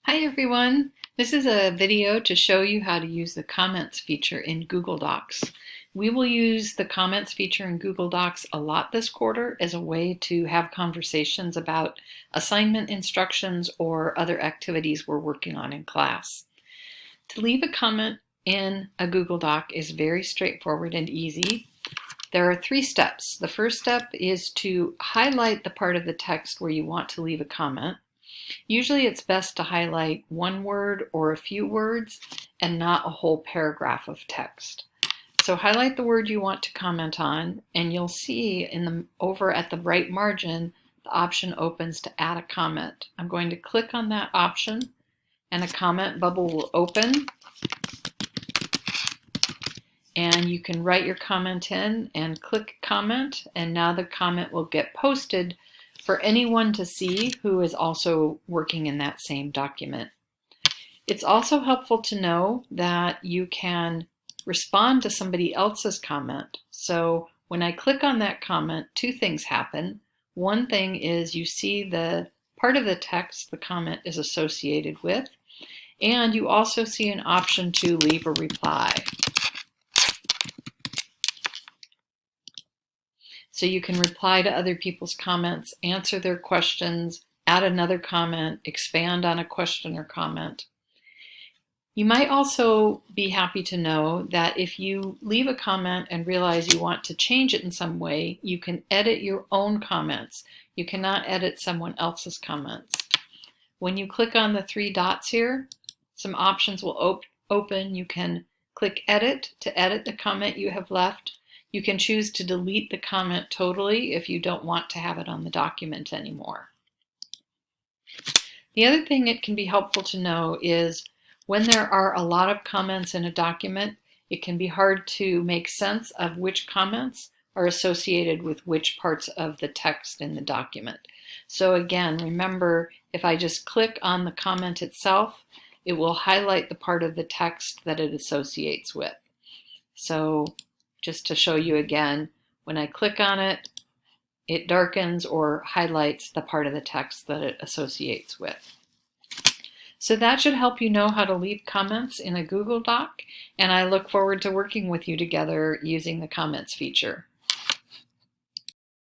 Hi everyone! This is a video to show you how to use the comments feature in Google Docs. We will use the comments feature in Google Docs a lot this quarter as a way to have conversations about assignment instructions or other activities we're working on in class. To leave a comment in a Google Doc is very straightforward and easy. There are 3 steps. The first step is to highlight the part of the text where you want to leave a comment. Usually it's best to highlight one word or a few words and not a whole paragraph of text. So highlight the word you want to comment on, and you'll see over at the right margin, the option opens to add a comment. I'm going to click on that option and a comment bubble will open. And you can write your comment in and click comment, and now the comment will get posted for anyone to see who is also working in that same document. It's also helpful to know that you can respond to somebody else's comment. So when I click on that comment, 2 things happen. One thing is you see the part of the text the comment is associated with, and you also see an option to leave a reply. So you can reply to other people's comments, answer their questions, add another comment, expand on a question or comment. You might also be happy to know that if you leave a comment and realize you want to change it in some way, you can edit your own comments. You cannot edit someone else's comments. When you click on the 3 dots here, some options will open. You can click edit to edit the comment you have left. You can choose to delete the comment totally if you don't want to have it on the document anymore. The other thing it can be helpful to know is when there are a lot of comments in a document, it can be hard to make sense of which comments are associated with which parts of the text in the document. So again, remember, if I just click on the comment itself, it will highlight the part of the text that it associates with. So just to show you again, when I click on it, it darkens or highlights the part of the text that it associates with. So that should help you know how to leave comments in a Google Doc, and I look forward to working with you together using the comments feature.